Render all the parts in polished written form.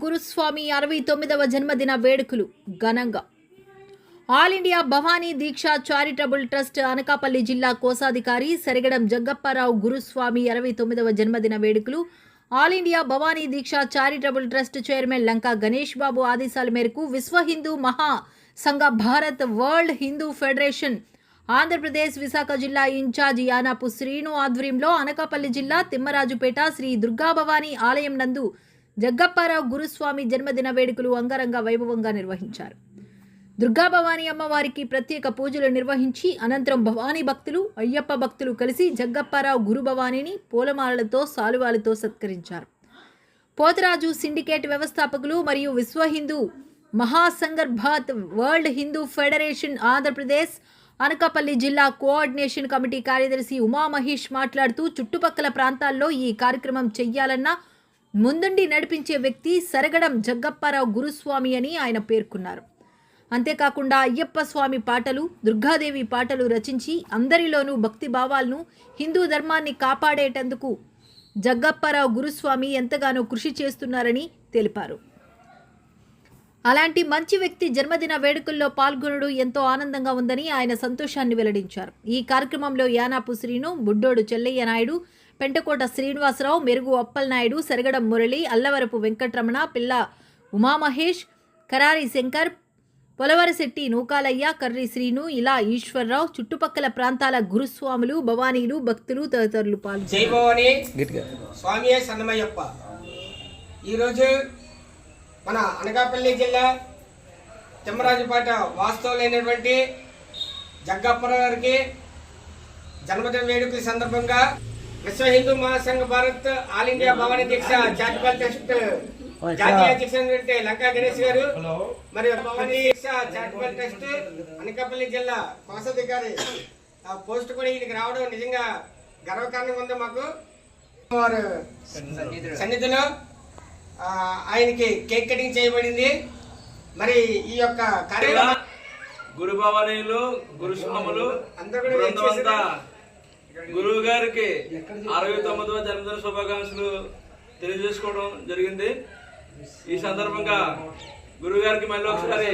గురుస్వామి 69వ జన్మదిన వేడుకలు ఘనంగా. ఆల్ ఇండియా భవానీ దీక్ష చారిటబుల్ ట్రస్ట్ అనకాపల్లి జిల్లా కోశాధికారి సరిగడం జగ్గప్పారావు గురుస్వామి 69వ జన్మదిన వేడుకలు. ఆల్ ఇండియా భవానీ దీక్ష charitable trust chairman Lanka Ganesh బాబు ఆదేశాల మేరకు విశ్వ హిందూ మహా సంఘ భారత్ వరల్డ్ హిందూ ఫెడరేషన్ ఆంధ్రప్రదేశ్ విశాఖ జిల్లా ఇన్ఛార్జి యానాపు శ్రీను ఆధ్వర్యంలో అనకాపల్లి జిల్లా తిమ్మరాజుపేట శ్రీ దుర్గాభవానీ ఆలయం నందు జగ్గప్పారావు గురుస్వామి జన్మదిన వేడుకలు అంగరంగ వైభవంగా నిర్వహించారు. దుర్గాభవానీ అమ్మవారికి ప్రత్యేక పూజలు నిర్వహించి అనంతరం భవానీ భక్తులు, అయ్యప్ప భక్తులు కలిసి జగ్గప్పారావు గురుభవానీని పూలమాలలతో సాలువాలతో సత్కరించారు. పోతరాజు సిండికేట్ వ్యవస్థాపకులు మరియు విశ్వ హిందూ మహాసంఘర్భాత్ వరల్డ్ హిందూ ఫెడరేషన్ ఆంధ్రప్రదేశ్ అనకాపల్లి జిల్లా కోఆర్డినేషన్ కమిటీ కార్యదర్శి ఉమామహేష్ మాట్లాడుతూ చుట్టుపక్కల ప్రాంతాల్లో ఈ కార్యక్రమం చెయ్యాలన్న ముందుండి నడిపించే వ్యక్తి సరగడం జగ్గప్పారావు గురుస్వామి అని ఆయన పేర్కొన్నారు. అంతేకాకుండా అయ్యప్ప స్వామి పాటలు, దుర్గాదేవి పాటలు రచించి అందరిలోనూ భక్తి భావాలను, హిందూ ధర్మాన్ని కాపాడేటందుకు జగ్గప్పారావు గురుస్వామి ఎంతగానో కృషి చేస్తున్నారని తెలిపారు. అలాంటి మంచి వ్యక్తి జన్మదిన వేడుకల్లో పాల్గొనడం ఎంతో ఆనందంగా ఉందని ఆయన సంతోషాన్ని వెల్లడించారు. ఈ కార్యక్రమంలో యానాపు శ్రీను, బుడ్డోడు చెల్లయ్య నాయుడు, పెంటకోట శ్రీనివాసరావు, మెరుగు అప్పలనాయుడు, సరగడం మురళి, అల్లవరపు వెంకటరమణ, పిల్ల ఉమామహేష్, కరారి శంకర్, పొలవరశెట్టి నూకాలయ్య, కర్రి శ్రీను, ఇలా ఈశ్వరరావు, చుట్టుపక్కల ప్రాంతాల గురుస్వాములు, భవానీలు, భక్తులు తదితరులు పాల్గొన్నారు. ఈరోజు మన అనకాపల్లి జిల్లా తిమ్మరాజుపేట వాస్తవులైనటువంటి జగ్గప్పారావు గారికి జన్మదిన వేడుకల సందర్భంగా విశ్వ హిందూ మహాసంఘ భారత్ ఆల్ ఇండియా భవానీ దీక్ష చారిటబుల్ ట్రస్ట్ జాతీయ అధ్యక్షుడు లంకా గణేష్ గారు మరియు భవానీ దీక్ష చారిటబుల్ ట్రస్ట్ అనకాపల్లి జిల్లా కోశాధికారి పోస్ట్ కూడా ఇక్కడికి రావడం నిజంగా గర్వకారణంగా ఉంది మాకు. వారు సన్నిధిలో ఆయనకి కేక్ కటింగ్ చేయబడింది. మరి ఈ యొక్క కార్యక్రమం గురు భవానీలు, గురుస్వాములు బృందమంతా గురువు గారికి 69వ జన్మదిన శుభాకాంక్షలు తెలియజేసుకోవడం జరిగింది. ఈ సందర్భంగా గురువు గారికి మళ్ళీ ఒకసారి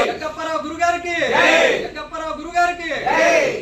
జగ్గప్పారావు గురుగారికి